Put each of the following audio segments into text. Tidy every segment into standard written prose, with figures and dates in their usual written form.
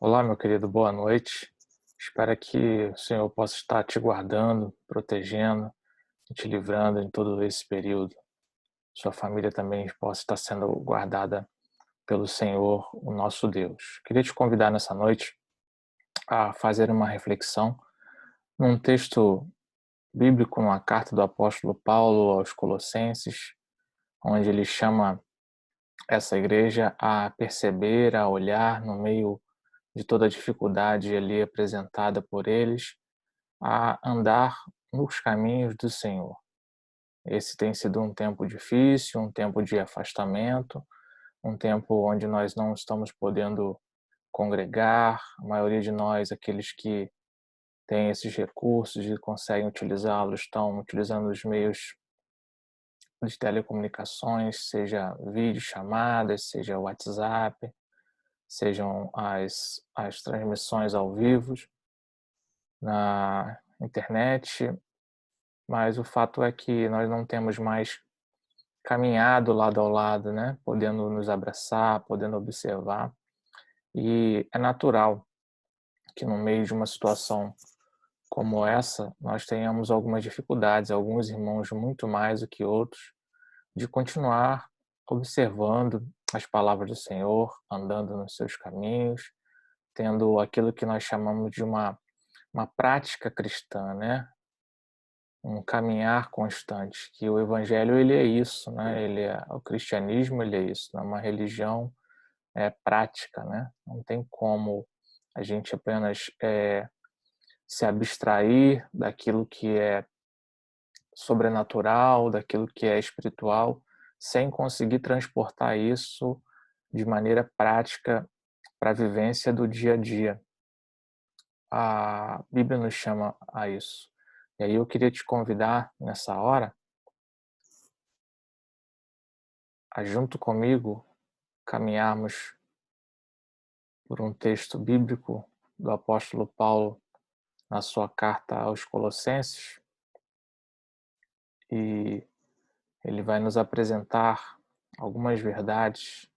Olá, meu querido, boa noite. Espero que o Senhor possa estar te guardando, protegendo e te livrando em todo esse período. Sua família também possa estar sendo guardada pelo Senhor, o nosso Deus. Queria te convidar nessa noite a fazer uma reflexão num texto bíblico, numa carta do apóstolo Paulo aos Colossenses, onde ele chama essa igreja a perceber, a olhar no meio de toda a dificuldade ali apresentada por eles, a andar nos caminhos do Senhor. Esse tem sido um tempo difícil, um tempo de afastamento, um tempo onde nós não estamos podendo congregar, a maioria de nós, aqueles que têm esses recursos e conseguem utilizá-los, estão utilizando os meios de telecomunicações, seja videochamadas, seja WhatsApp, sejam as transmissões ao vivo na internet, mas o fato é que nós não temos mais caminhado lado ao lado, né, podendo nos abraçar, podendo observar, e é natural que no meio de uma situação como essa, nós tenhamos algumas dificuldades, alguns irmãos muito mais do que outros, de continuar observando as palavras do Senhor, andando nos seus caminhos, tendo aquilo que nós chamamos de uma prática cristã, né? Um caminhar constante, que o evangelho ele é isso, né? O cristianismo ele é isso, é uma religião prática, né? Não tem como a gente apenas se abstrair daquilo que é sobrenatural, daquilo que é espiritual, sem conseguir transportar isso de maneira prática para a vivência do dia a dia. A Bíblia nos chama a isso. E aí eu queria te convidar nessa hora a junto comigo caminharmos por um texto bíblico do apóstolo Paulo na sua carta aos Colossenses, e ele vai nos apresentar algumas verdades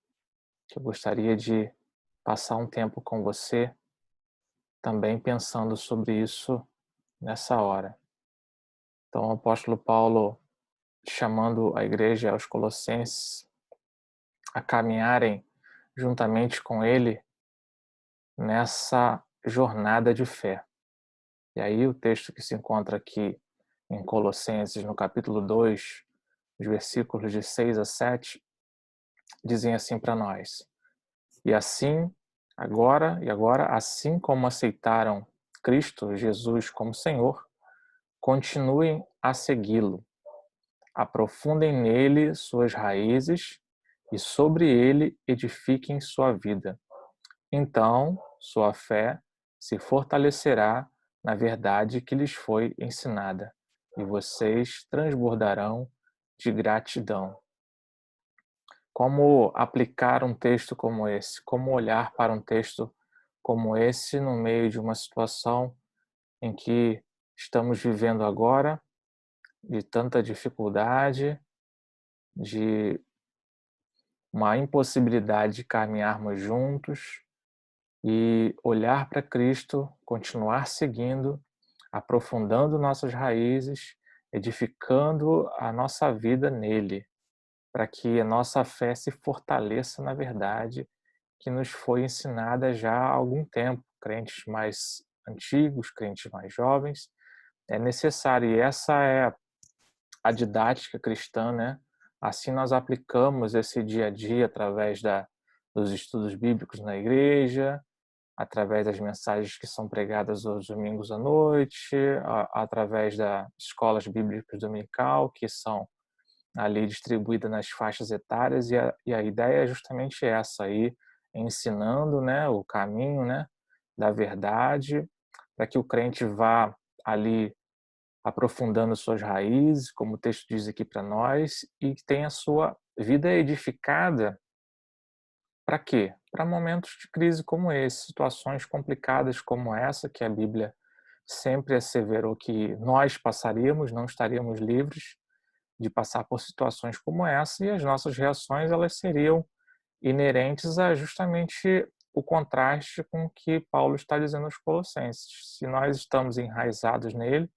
que eu gostaria de passar um tempo com você, também pensando sobre isso nessa hora. Então, o apóstolo Paulo chamando a igreja aos Colossenses a caminharem juntamente com ele nessa jornada de fé. E aí o texto que se encontra aqui em Colossenses, no capítulo 2, os versículos de 6 a 7, dizem assim para nós: E assim, agora, assim como aceitaram Cristo Jesus como Senhor, continuem a segui-lo. Aprofundem nele suas raízes e sobre ele edifiquem sua vida. Então, sua fé se fortalecerá na verdade que lhes foi ensinada, e vocês transbordarão de gratidão. Como aplicar um texto como esse? Como olhar para um texto como esse no meio de uma situação em que estamos vivendo agora, de tanta dificuldade, de uma impossibilidade de caminharmos juntos, e olhar para Cristo, continuar seguindo, aprofundando nossas raízes, edificando a nossa vida nele, para que a nossa fé se fortaleça na verdade que nos foi ensinada já há algum tempo. Crentes mais antigos, crentes mais jovens, é necessário, e essa é a didática cristã, né? Assim nós aplicamos esse dia a dia através dos estudos bíblicos na igreja, através das mensagens que são pregadas aos domingos à noite, através das escolas bíblicas dominical, que são ali distribuídas nas faixas etárias, e a ideia é justamente essa aí, ensinando, né, o caminho, né, da verdade, para que o crente vá ali aprofundando suas raízes, como o texto diz aqui para nós, e que tenha a sua vida edificada. Para quê? Para momentos de crise como esse, situações complicadas como essa, que a Bíblia sempre asseverou que nós passaríamos, não estaríamos livres de passar por situações como essa, e as nossas reações elas seriam inerentes a justamente o contraste com o que Paulo está dizendo aos Colossenses. Se nós estamos enraizados nele,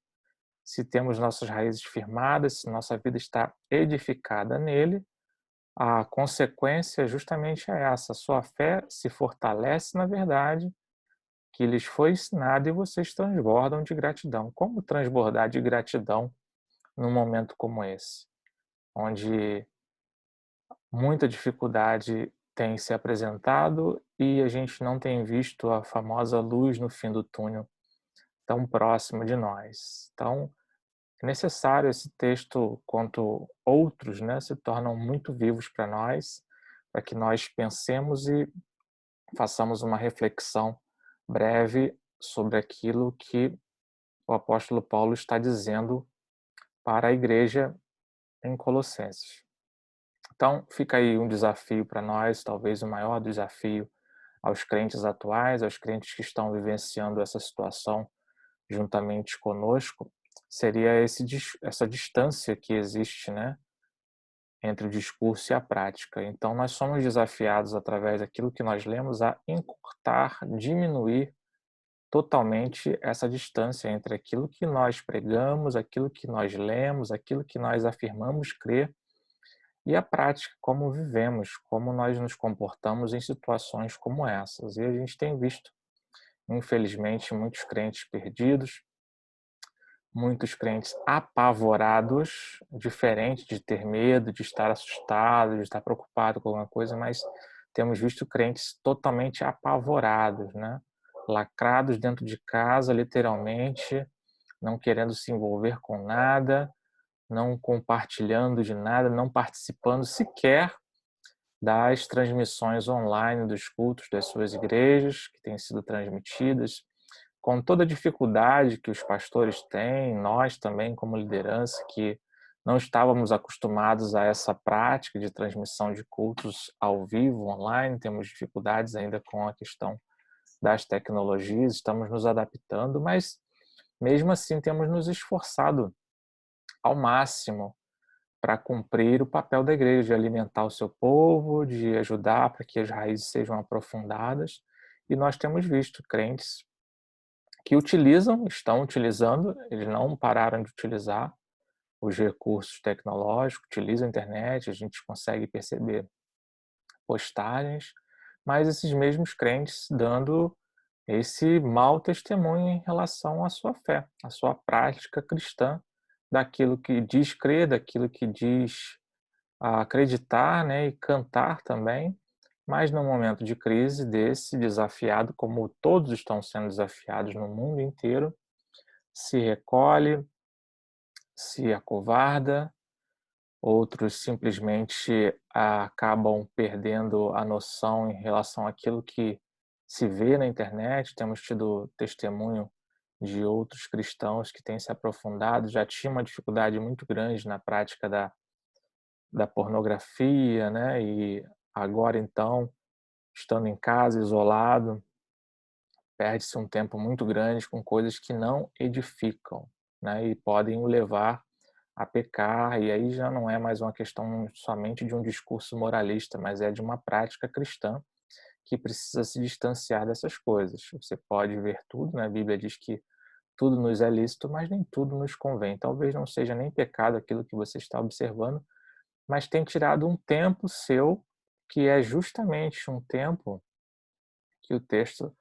se temos nossas raízes firmadas, se nossa vida está edificada nele, a consequência justamente é essa: sua fé se fortalece na verdade que lhes foi ensinada e vocês transbordam de gratidão. Como transbordar de gratidão num momento como esse, onde muita dificuldade tem se apresentado e a gente não tem visto a famosa luz no fim do túnel tão próximo de nós? Então, é necessário esse texto, quanto outros, né, se tornam muito vivos para nós, para que nós pensemos e façamos uma reflexão breve sobre aquilo que o apóstolo Paulo está dizendo para a igreja em Colossenses. Então, fica aí um desafio para nós, talvez o maior desafio aos crentes atuais, aos crentes que estão vivenciando essa situação juntamente conosco, seria essa distância que existe, né, entre o discurso e a prática. Então, nós somos desafiados, através daquilo que nós lemos, a encurtar, diminuir totalmente essa distância entre aquilo que nós pregamos, aquilo que nós lemos, aquilo que nós afirmamos crer e a prática, como vivemos, como nós nos comportamos em situações como essas. E a gente tem visto, infelizmente, muitos crentes perdidos, muitos crentes apavorados, diferente de ter medo, de estar assustado, de estar preocupado com alguma coisa, mas temos visto crentes totalmente apavorados, né? Lacrados dentro de casa, literalmente, não querendo se envolver com nada, não compartilhando de nada, não participando sequer das transmissões online dos cultos das suas igrejas, que têm sido transmitidas, com toda a dificuldade que os pastores têm, nós também, como liderança, que não estávamos acostumados a essa prática de transmissão de cultos ao vivo, online, temos dificuldades ainda com a questão das tecnologias, estamos nos adaptando, mas mesmo assim temos nos esforçado ao máximo para cumprir o papel da igreja, de alimentar o seu povo, de ajudar para que as raízes sejam aprofundadas. E nós temos visto crentes que estão utilizando, eles não pararam de utilizar os recursos tecnológicos, utilizam a internet, a gente consegue perceber postagens, mas esses mesmos crentes dando esse mau testemunho em relação à sua fé, à sua prática cristã, daquilo que diz crer, daquilo que diz acreditar, né, e cantar também, mas no momento de crise desse, desafiado, como todos estão sendo desafiados no mundo inteiro, se recolhe, se acovarda, outros simplesmente acabam perdendo a noção em relação àquilo que se vê na internet. Temos tido testemunho de outros cristãos que têm se aprofundado, já tinha uma dificuldade muito grande na prática da pornografia, né? E agora então, estando em casa, isolado, perde-se um tempo muito grande com coisas que não edificam, né? E podem o levar a pecar, e aí já não é mais uma questão somente de um discurso moralista, mas é de uma prática cristã que precisa se distanciar dessas coisas. Você pode ver tudo, né? A Bíblia diz que tudo nos é lícito, mas nem tudo nos convém. Talvez não seja nem pecado aquilo que você está observando, mas tem tirado um tempo seu, que é justamente um tempo que o texto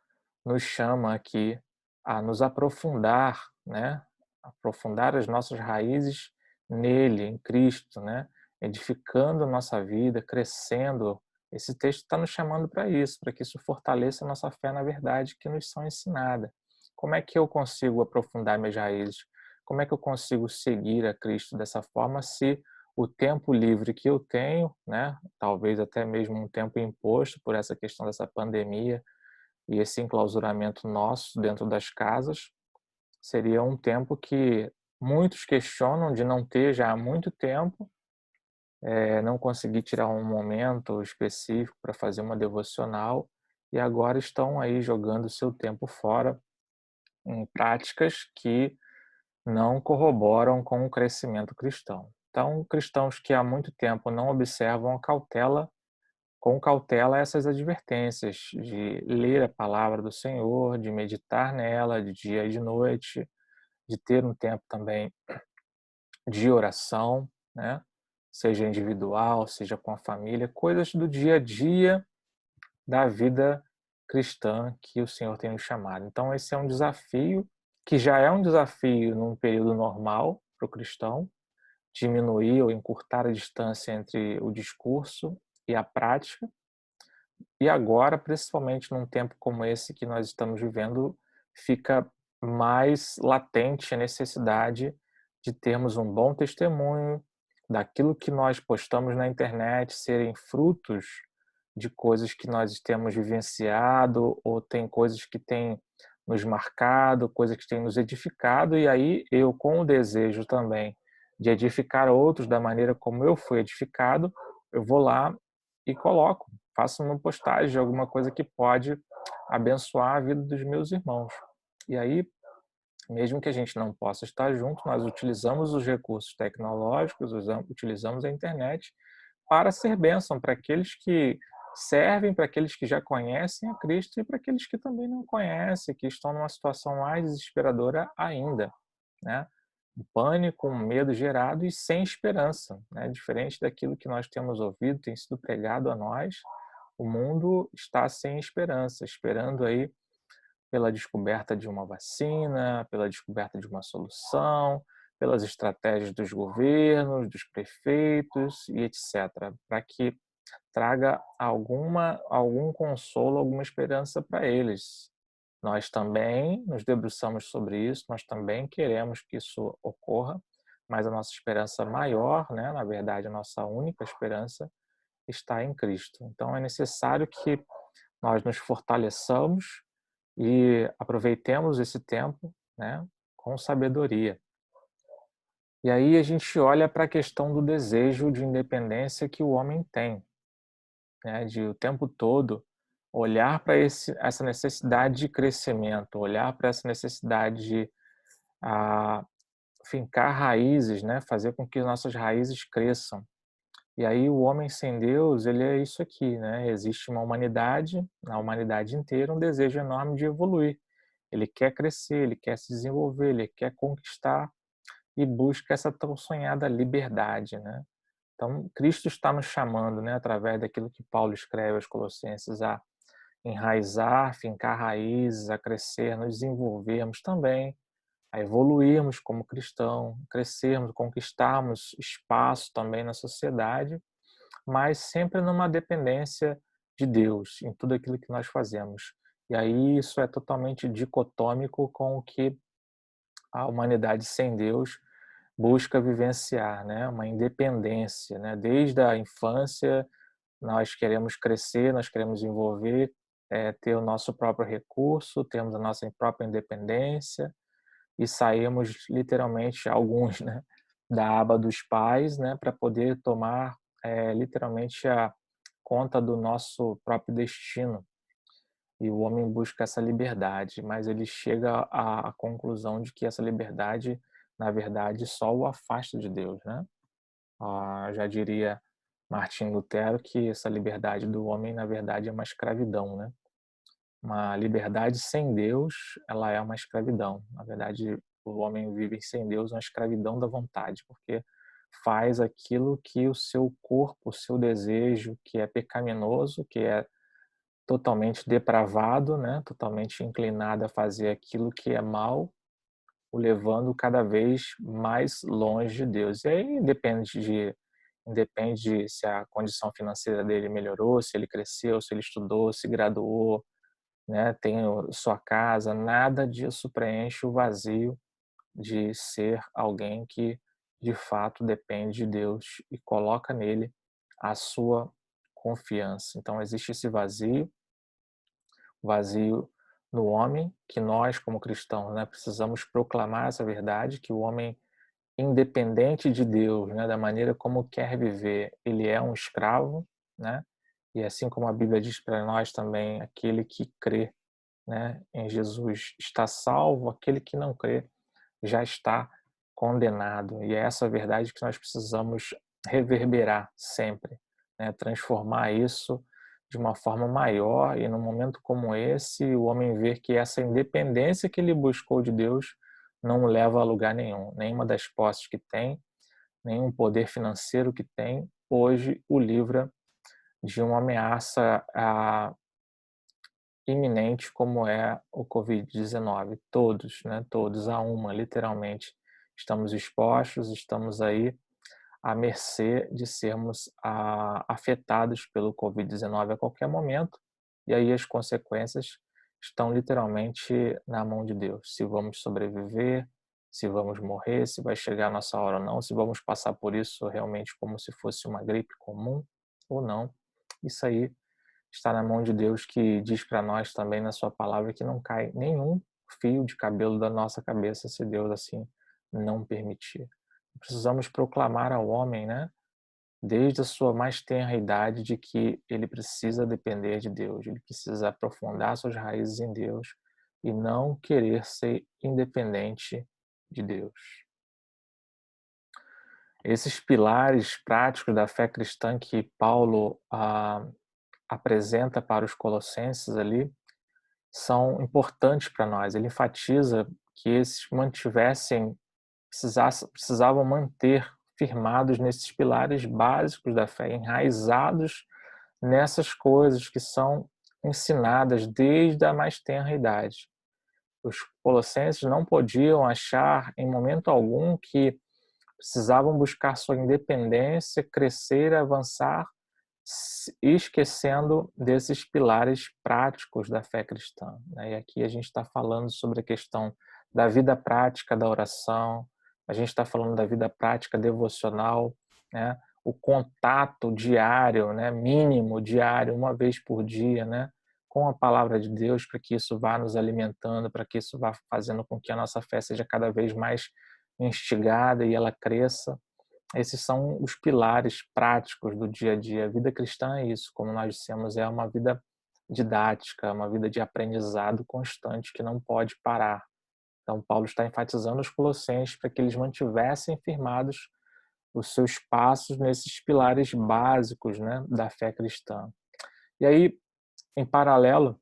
nos chama aqui a nos aprofundar, né? Aprofundar as nossas raízes nele, em Cristo, né? Edificando a nossa vida, crescendo. Esse texto está nos chamando para isso, para que isso fortaleça a nossa fé na verdade que nos são ensinada. Como é que eu consigo aprofundar minhas raízes? Como é que eu consigo seguir a Cristo dessa forma se o tempo livre que eu tenho, né, talvez até mesmo um tempo imposto por essa questão dessa pandemia e esse enclausuramento nosso dentro das casas, seria um tempo que muitos questionam de não ter já há muito tempo, não conseguir tirar um momento específico para fazer uma devocional e agora estão aí jogando seu tempo fora em práticas que não corroboram com o crescimento cristão. Então, cristãos que há muito tempo não observam a cautela com cautela essas advertências de ler a palavra do Senhor, de meditar nela de dia e de noite, de ter um tempo também de oração, né? Seja individual, seja com a família, coisas do dia a dia da vida cristã que o Senhor tem nos chamado. Então, esse é um desafio que já é um desafio num período normal para o cristão, diminuir ou encurtar a distância entre o discurso e a prática. E agora, principalmente num tempo como esse que nós estamos vivendo, fica mais latente a necessidade de termos um bom testemunho daquilo que nós postamos na internet serem frutos de coisas que nós temos vivenciado ou tem coisas que têm nos marcado, coisas que têm nos edificado, e aí eu, com o desejo também de edificar outros da maneira como eu fui edificado, eu vou lá e coloco, faço uma postagem de alguma coisa que pode abençoar a vida dos meus irmãos. E aí, mesmo que a gente não possa estar junto, nós utilizamos os recursos tecnológicos, utilizamos a internet para ser bênção para aqueles que servem, para aqueles que já conhecem a Cristo e para aqueles que também não conhecem, que estão numa situação mais desesperadora ainda, né? Um pânico, um medo gerado e sem esperança, né? Diferente daquilo que nós temos ouvido, tem sido pregado a nós, o mundo está sem esperança, esperando aí pela descoberta de uma vacina, pela descoberta de uma solução, pelas estratégias dos governos, dos prefeitos e etc, para que traga algum consolo, alguma esperança para eles. Nós também nos debruçamos sobre isso, nós também queremos que isso ocorra, mas a nossa esperança maior, né, na verdade, a nossa única esperança está em Cristo. Então é necessário que nós nos fortaleçamos e aproveitemos esse tempo, né, com sabedoria. E aí a gente olha para a questão do desejo de independência que o homem tem, né, de o tempo todo olhar para essa necessidade de crescimento, olhar para essa necessidade de ah, fincar raízes, né, fazer com que nossas raízes cresçam. E aí o homem sem Deus, ele é isso aqui, né? Existe uma humanidade, na humanidade inteira, um desejo enorme de evoluir. Ele quer crescer, ele quer se desenvolver, ele quer conquistar e busca essa tão sonhada liberdade, né? Então, Cristo está nos chamando, né, através daquilo que Paulo escreve aos Colossenses, a enraizar, fincar raízes, a crescer, nos desenvolvermos também, a evoluirmos como cristão, crescermos, conquistarmos espaço também na sociedade, mas sempre numa dependência de Deus em tudo aquilo que nós fazemos. E aí isso é totalmente dicotômico com o que a humanidade sem Deus busca vivenciar, né? Uma independência, né? Desde a infância nós queremos crescer, nós queremos envolver, ter o nosso próprio recurso, termos a nossa própria independência e saímos literalmente alguns, né, da aba dos pais, né, para poder tomar literalmente a conta do nosso próprio destino. E o homem busca essa liberdade, mas ele chega à conclusão de que essa liberdade, na verdade, só o afasta de Deus, né? Já diria Martim Lutero que essa liberdade do homem, na verdade, é uma escravidão, né? Uma liberdade sem Deus, ela é uma escravidão. Na verdade, o homem vive sem Deus uma escravidão da vontade, porque faz aquilo que o seu corpo, o seu desejo, que é pecaminoso, que é totalmente depravado, né, totalmente inclinado a fazer aquilo que é mal, o levando cada vez mais longe de Deus. E aí independe se a condição financeira dele melhorou, se ele cresceu, se ele estudou, se graduou, né, tem sua casa, nada disso preenche o vazio de ser alguém que de fato depende de Deus e coloca nele a sua confiança. Então existe esse vazio no homem, que nós como cristãos, né, precisamos proclamar essa verdade, que o homem independente de Deus, né, da maneira como quer viver, ele é um escravo, né? E assim como a Bíblia diz para nós também, aquele que crê, né, em Jesus está salvo, aquele que não crê já está condenado. E é essa verdade que nós precisamos reverberar sempre, né, transformar isso de uma forma maior, e num momento como esse, o homem vê que essa independência que ele buscou de Deus não o leva a lugar nenhum. Nenhuma das posses que tem, nenhum poder financeiro que tem, hoje o livra de uma ameaça iminente como é o Covid-19. Todos, né, todos a uma, literalmente, estamos expostos, estamos aí à mercê de sermos afetados pelo Covid-19 a qualquer momento, e aí as consequências estão literalmente na mão de Deus. Se vamos sobreviver, se vamos morrer, se vai chegar a nossa hora ou não, se vamos passar por isso realmente como se fosse uma gripe comum ou não, isso aí está na mão de Deus, que diz para nós também na sua palavra que não cai nenhum fio de cabelo da nossa cabeça se Deus assim não permitir. Precisamos proclamar ao homem, né, desde a sua mais tenra idade, de que ele precisa depender de Deus, ele precisa aprofundar suas raízes em Deus e não querer ser independente de Deus. Esses pilares práticos da fé cristã que Paulo apresenta para os colossenses ali são importantes para nós. Ele enfatiza que esses precisavam manter firmados nesses pilares básicos da fé, enraizados nessas coisas que são ensinadas desde a mais tenra idade. Os colossenses não podiam achar em momento algum que precisavam buscar sua independência, crescer, avançar, esquecendo desses pilares práticos da fé cristã. E aqui a gente está falando sobre a questão da vida prática da oração, a gente está falando da vida prática devocional, né? O contato diário, né? Mínimo diário, uma vez por dia, né? Com a palavra de Deus, para que isso vá nos alimentando, para que isso vá fazendo com que a nossa fé seja cada vez mais instigada e ela cresça. Esses são os pilares práticos do dia a dia. A vida cristã é isso, como nós dissemos, é uma vida didática, uma vida de aprendizado constante que não pode parar. Então, Paulo está enfatizando os colossenses para que eles mantivessem firmados os seus passos nesses pilares básicos, né, da fé cristã. E aí, em paralelo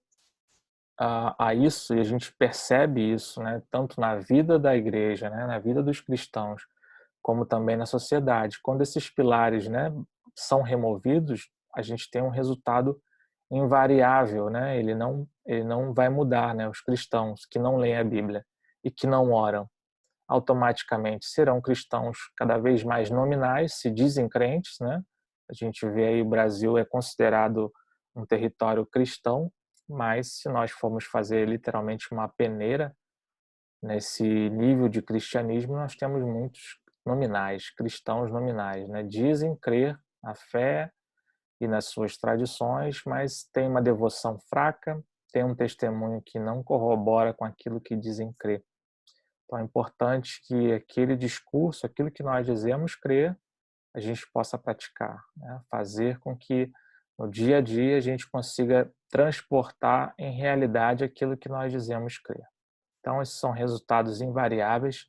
a isso, e a gente percebe isso, né, tanto na vida da igreja, né, na vida dos cristãos, como também na sociedade. Quando esses pilares, né, são removidos, a gente tem um resultado invariável, né? Ele não vai mudar, né? Os cristãos que não leem a Bíblia e que não oram, automaticamente serão cristãos cada vez mais nominais, se dizem crentes, né? A gente vê aí o Brasil é considerado um território cristão, mas se nós formos fazer literalmente uma peneira nesse nível de cristianismo, nós temos muitos nominais, cristãos nominais, né? Dizem crer na fé e nas suas tradições, mas tem uma devoção fraca, tem um testemunho que não corrobora com aquilo que dizem crer. Então é importante que aquele discurso, aquilo que nós dizemos crer, a gente possa praticar, né? Fazer com que no dia a dia a gente consiga transportar em realidade aquilo que nós dizemos crer. Então, esses são resultados invariáveis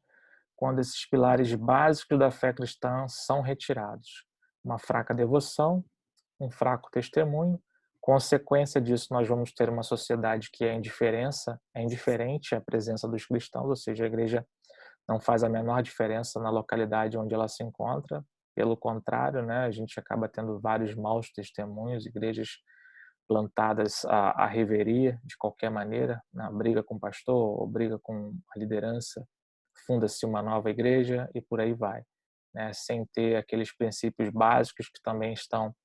quando esses pilares básicos da fé cristã são retirados. Uma fraca devoção, um fraco testemunho. Consequência disso, nós vamos ter uma sociedade que é indiferente à presença dos cristãos, ou seja, a igreja não faz a menor diferença na localidade onde ela se encontra. Pelo contrário, né, a gente acaba tendo vários maus testemunhos, igrejas plantadas à reveria de qualquer maneira, na briga com o pastor ou briga com a liderança, funda-se uma nova igreja e por aí vai, né? Sem ter aqueles princípios básicos que também estão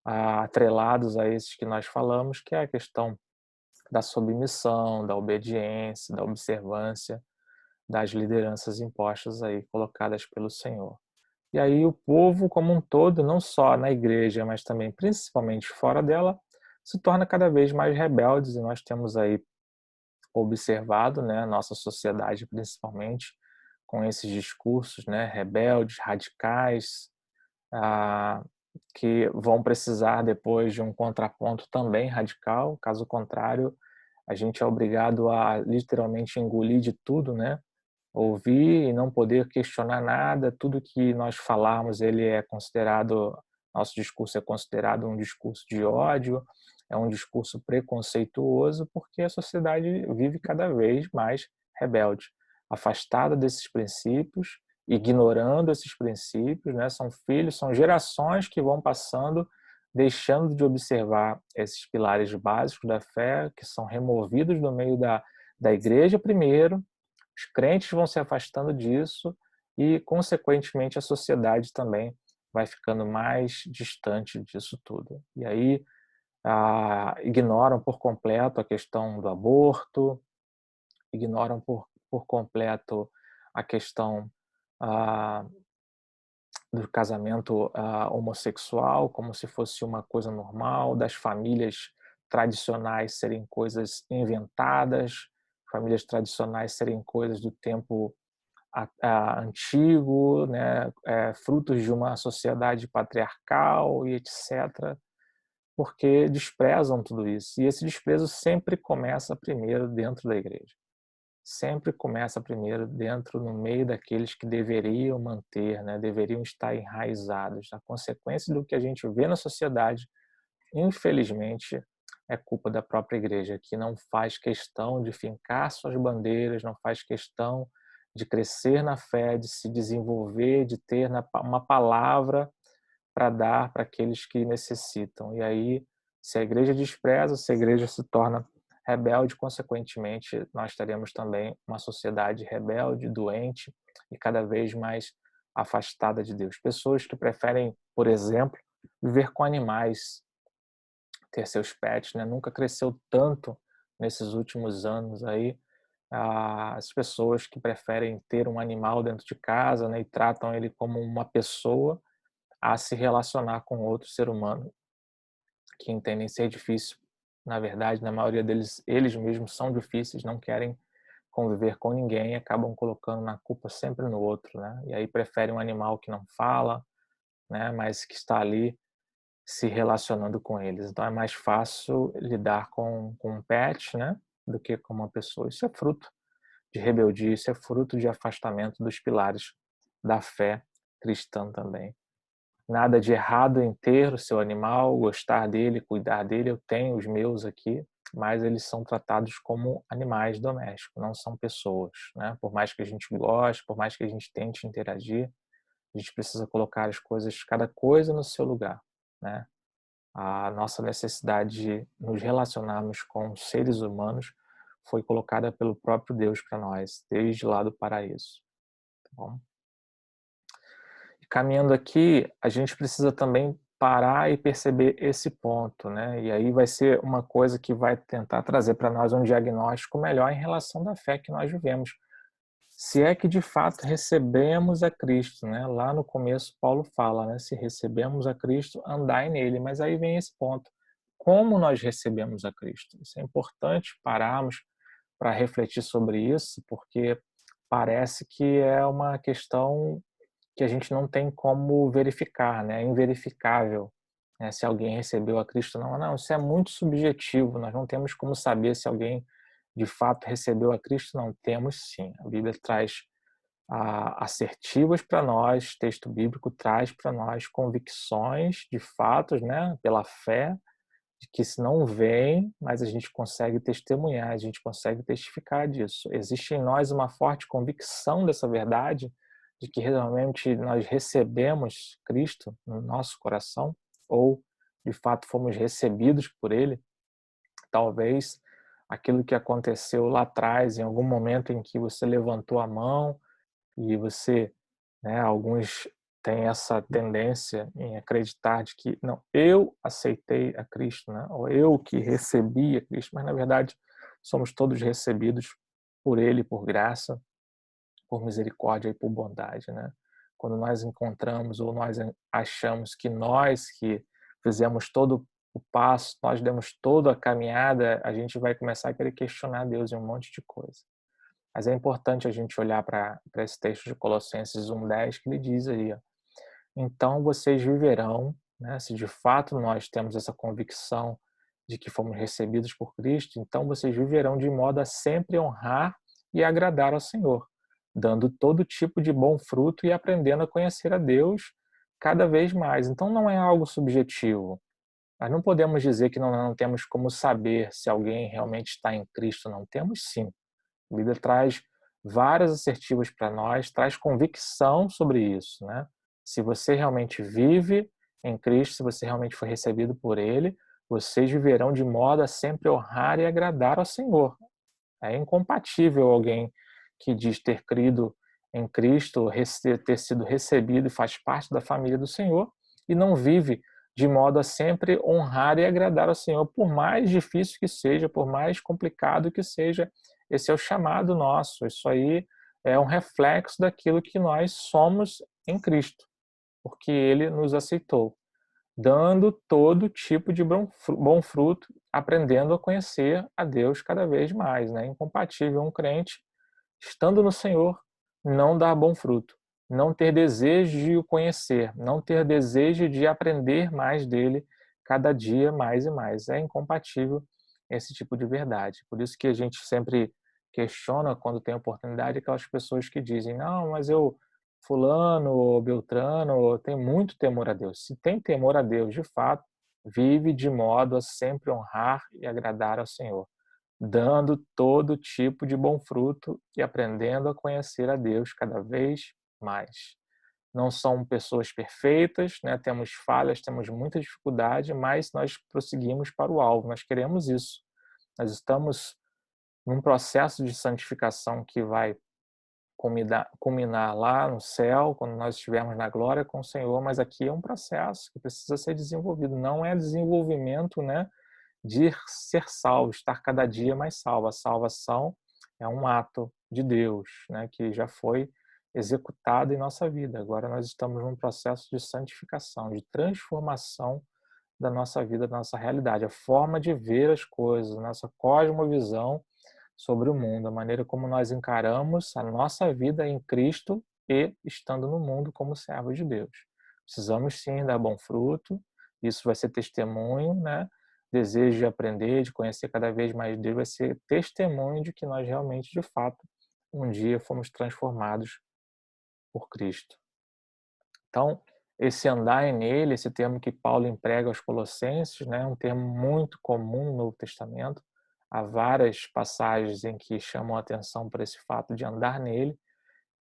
atrelados a esses que nós falamos, que é a questão da submissão, da obediência, da observância das lideranças impostas aí, colocadas pelo Senhor. E aí o povo como um todo, não só na igreja, mas também principalmente fora dela, se torna cada vez mais rebeldes, e nós temos aí observado, né, a nossa sociedade principalmente, com esses discursos, né, rebeldes, radicais, ah, que vão precisar depois de um contraponto também radical, caso contrário, a gente é obrigado a literalmente engolir de tudo, né, ouvir e não poder questionar nada, tudo que nós falarmos ele é considerado Nosso discurso é considerado um discurso de ódio, é um discurso preconceituoso, porque a sociedade vive cada vez mais rebelde, afastada desses princípios, ignorando esses princípios, né? São filhos, são gerações que vão passando, deixando de observar esses pilares básicos da fé, que são removidos do meio da igreja primeiro, os crentes vão se afastando disso e, consequentemente, a sociedade também vai ficando mais distante disso tudo. E aí ignoram por completo a questão do aborto, ignoram por completo a questão ah, do casamento homossexual, como se fosse uma coisa normal, das famílias tradicionais serem coisas inventadas, famílias tradicionais serem coisas do tempo antigo, né, frutos de uma sociedade patriarcal e etc., porque desprezam tudo isso. E esse desprezo sempre começa primeiro dentro da igreja. Sempre começa primeiro dentro, no meio daqueles que deveriam manter, né, deveriam estar enraizados. A consequência do que a gente vê na sociedade, infelizmente, é culpa da própria igreja, que não faz questão de fincar suas bandeiras, não faz questão de crescer na fé, de se desenvolver, de ter uma palavra para dar para aqueles que necessitam. E aí, se a igreja despreza, se a igreja se torna rebelde, consequentemente, nós teremos também uma sociedade rebelde, doente e cada vez mais afastada de Deus. Pessoas que preferem, por exemplo, viver com animais, ter seus pets, né? Nunca cresceu tanto nesses últimos anos aí as pessoas que preferem ter um animal dentro de casa, né, e tratam ele como uma pessoa a se relacionar com outro ser humano, que entendem ser difícil. Na verdade, na maioria deles, eles mesmos são difíceis, não querem conviver com ninguém e acabam colocando na culpa sempre no outro, né? E aí preferem um animal que não fala, né, mas que está ali se relacionando com eles. Então é mais fácil lidar com um pet, né, do que com uma pessoa. Isso é fruto de rebeldia, isso é fruto de afastamento dos pilares da fé cristã também. Nada de errado em ter o seu animal, gostar dele, cuidar dele. Eu tenho os meus aqui, mas eles são tratados como animais domésticos, não são pessoas, né? Por mais que a gente goste, por mais que a gente tente interagir, a gente precisa colocar as coisas, cada coisa no seu lugar, né? A nossa necessidade de nos relacionarmos com seres humanos foi colocada pelo próprio Deus para nós, desde lá do paraíso. Tá bom? E caminhando aqui, a gente precisa também parar e perceber esse ponto, né? E aí vai ser uma coisa que vai tentar trazer para nós um diagnóstico melhor em relação da fé que nós vivemos. Se é que de fato recebemos a Cristo, né? Lá no começo Paulo fala, né? Se recebemos a Cristo, andai nele. Mas aí vem esse ponto. Como nós recebemos a Cristo? Isso é importante pararmos para refletir sobre isso, porque parece que é uma questão que a gente não tem como verificar, né? É inverificável, né? Se alguém recebeu a Cristo ou não. Não, isso é muito subjetivo. Nós não temos como saber se alguém de fato recebeu a Cristo. Não, temos sim. A Bíblia traz assertivas para nós, o texto bíblico traz para nós convicções de fatos, né? Pela fé, de que se não vem, mas a gente consegue testemunhar, a gente consegue testificar disso. Existe em nós uma forte convicção dessa verdade, de que realmente nós recebemos Cristo no nosso coração, ou de fato fomos recebidos por Ele. Talvez aquilo que aconteceu lá atrás, em algum momento em que você levantou a mão e você, né, alguns têm essa tendência em acreditar de que não, eu aceitei a Cristo, né, ou eu que recebi a Cristo, mas na verdade somos todos recebidos por Ele, por graça, por misericórdia e por bondade, né? Quando nós encontramos ou nós achamos que nós que fizemos todo o passo, nós demos toda a caminhada, a gente vai começar a querer questionar Deus em um monte de coisa. Mas é importante a gente olhar para esse texto de Colossenses 1:10, que ele diz aí, ó, então vocês viverão, né, se de fato nós temos essa convicção de que fomos recebidos por Cristo, então vocês viverão de modo a sempre honrar e agradar ao Senhor, dando todo tipo de bom fruto e aprendendo a conhecer a Deus cada vez mais. Então não é algo subjetivo. Nós não podemos dizer que não temos como saber se alguém realmente está em Cristo. Não temos, sim. A Bíblia traz várias assertivas para nós, traz convicção sobre isso, né? Se você realmente vive em Cristo, se você realmente foi recebido por Ele, vocês viverão de modo a sempre honrar e agradar ao Senhor. É incompatível alguém que diz ter crido em Cristo, ter sido recebido e faz parte da família do Senhor, e não vive de modo a sempre honrar e agradar ao Senhor, por mais difícil que seja, por mais complicado que seja. Esse é o chamado nosso. Isso aí é um reflexo daquilo que nós somos em Cristo, porque Ele nos aceitou, dando todo tipo de bom fruto, aprendendo a conhecer a Deus cada vez mais. Né? É incompatível um crente, estando no Senhor, não dar bom fruto, não ter desejo de o conhecer, não ter desejo de aprender mais dele cada dia mais e mais. É incompatível esse tipo de verdade. Por isso que a gente sempre questiona, quando tem oportunidade, aquelas pessoas que dizem: não, mas eu, fulano ou beltrano, tem muito temor a Deus. Se tem temor a Deus, de fato, vive de modo a sempre honrar e agradar ao Senhor, dando todo tipo de bom fruto e aprendendo a conhecer a Deus cada vez mais. Não são pessoas perfeitas, né? Temos falhas, temos muita dificuldade, mas nós prosseguimos para o alvo, nós queremos isso. Nós estamos num processo de santificação que vai culminar lá no céu, quando nós estivermos na glória com o Senhor, mas aqui é um processo que precisa ser desenvolvido. Não é desenvolvimento, né, de ser salvo, estar cada dia mais salvo. A salvação é um ato de Deus, né, que já foi executado em nossa vida. Agora nós estamos num processo de santificação, de transformação da nossa vida, da nossa realidade, a forma de ver as coisas, a nossa cosmovisão sobre o mundo, a maneira como nós encaramos a nossa vida em Cristo e estando no mundo como servos de Deus. Precisamos sim dar bom fruto, isso vai ser testemunho, né? Desejo de aprender, de conhecer cada vez mais Deus, vai ser testemunho de que nós realmente, de fato, um dia fomos transformados por Cristo. Então, esse andar nele, esse termo que Paulo emprega aos Colossenses, né, é um termo muito comum no Novo Testamento. Há várias passagens em que chamam a atenção para esse fato de andar nele,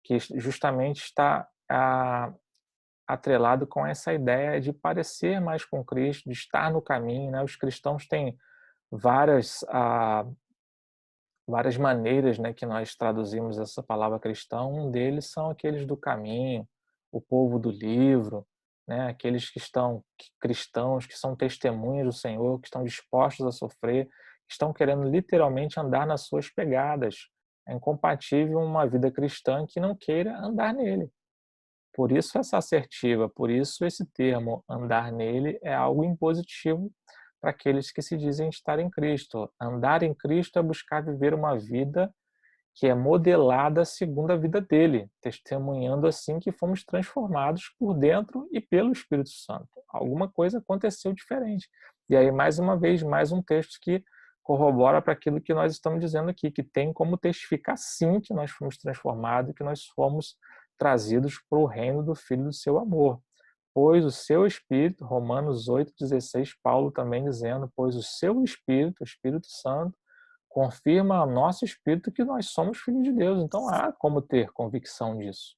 que justamente está atrelado com essa ideia de parecer mais com Cristo, de estar no caminho. Né? Os cristãos têm várias várias maneiras, né, que nós traduzimos essa palavra cristão. Um deles são aqueles do caminho, o povo do livro, né, aqueles que estão cristãos, que são testemunhas do Senhor, que estão dispostos a sofrer, que estão querendo literalmente andar nas suas pegadas. É incompatível uma vida cristã que não queira andar nele. Por isso essa assertiva, por isso esse termo andar nele é algo impositivo para aqueles que se dizem estar em Cristo. Andar em Cristo é buscar viver uma vida que é modelada segundo a vida dele, testemunhando assim que fomos transformados por dentro e pelo Espírito Santo. Alguma coisa aconteceu diferente. E aí, mais uma vez, mais um texto que corrobora para aquilo que nós estamos dizendo aqui, que tem como testificar sim que nós fomos transformados, que nós fomos trazidos para o reino do Filho do seu amor. Pois o seu Espírito, Romanos 8,16, Paulo também dizendo, pois o seu Espírito, o Espírito Santo, confirma ao nosso espírito que nós somos filhos de Deus. Então há como ter convicção disso.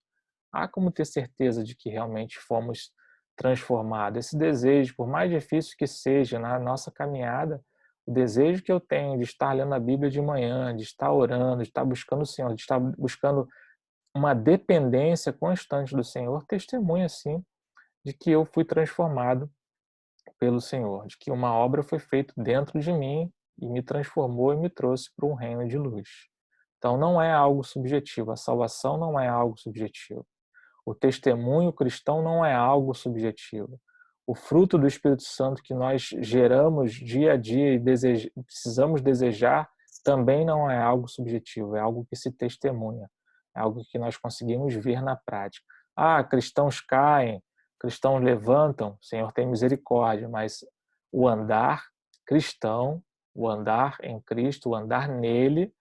Há como ter certeza de que realmente fomos transformados. Esse desejo, por mais difícil que seja na nossa caminhada, o desejo que eu tenho de estar lendo a Bíblia de manhã, de estar orando, de estar buscando o Senhor, de estar buscando uma dependência constante do Senhor, testemunha, sim, de que eu fui transformado pelo Senhor, de que uma obra foi feita dentro de mim e me transformou e me trouxe para um reino de luz. Então não é algo subjetivo, a salvação não é algo subjetivo. O testemunho cristão não é algo subjetivo. O fruto do Espírito Santo que nós geramos dia a dia e precisamos desejar também não é algo subjetivo, é algo que se testemunha, é algo que nós conseguimos ver na prática. Ah, cristãos caem, cristãos levantam, o Senhor tem misericórdia, mas o andar cristão, o andar em Cristo, o andar nele,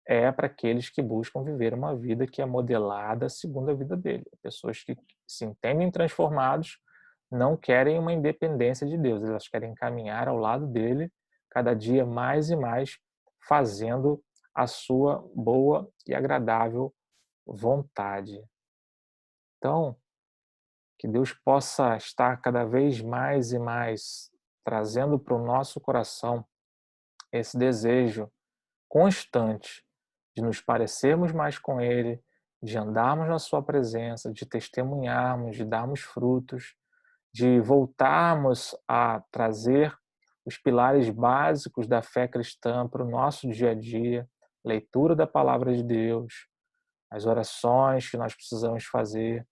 é para aqueles que buscam viver uma vida que é modelada segundo a vida dele. Pessoas que se entendem transformados, não querem uma independência de Deus, elas querem caminhar ao lado dele, cada dia mais e mais, fazendo a sua boa e agradável vontade. Então, que Deus possa estar cada vez mais e mais trazendo para o nosso coração esse desejo constante de nos parecermos mais com Ele, de andarmos na Sua presença, de testemunharmos, de darmos frutos, de voltarmos a trazer os pilares básicos da fé cristã para o nosso dia a dia, leitura da palavra de Deus, as orações que nós precisamos fazer,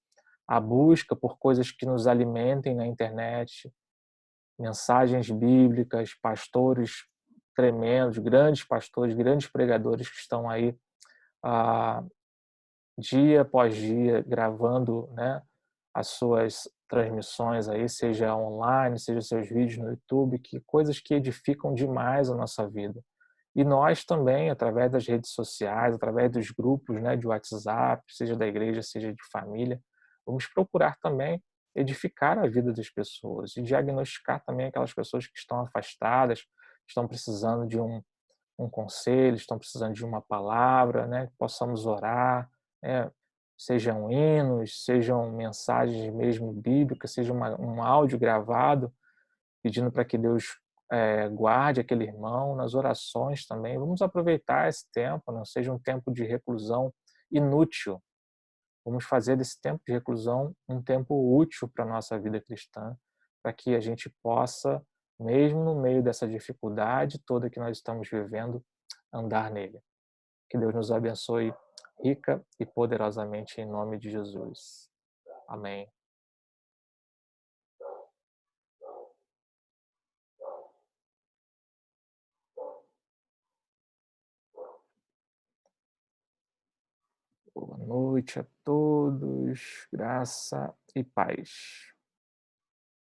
a busca por coisas que nos alimentem na internet, mensagens bíblicas, pastores tremendos, grandes pastores, grandes pregadores que estão aí ah, dia após dia gravando, né, as suas transmissões aí, seja online, seja seus vídeos no YouTube, que coisas que edificam demais a nossa vida. E nós também, através das redes sociais, através dos grupos, né, de WhatsApp, seja da igreja, seja de família, vamos procurar também edificar a vida das pessoas e diagnosticar também aquelas pessoas que estão afastadas, estão precisando de um conselho, estão precisando de uma palavra, né, que possamos orar, né, sejam hinos, sejam mensagens mesmo bíblicas, seja um áudio gravado, pedindo para que Deus guarde aquele irmão, nas orações também. Vamos aproveitar esse tempo, não seja um tempo de reclusão inútil. Vamos fazer desse tempo de reclusão um tempo útil para a nossa vida cristã, para que a gente possa, mesmo no meio dessa dificuldade toda que nós estamos vivendo, andar nele. Que Deus nos abençoe rica e poderosamente em nome de Jesus. Amém. Boa noite a todos. Graça e paz.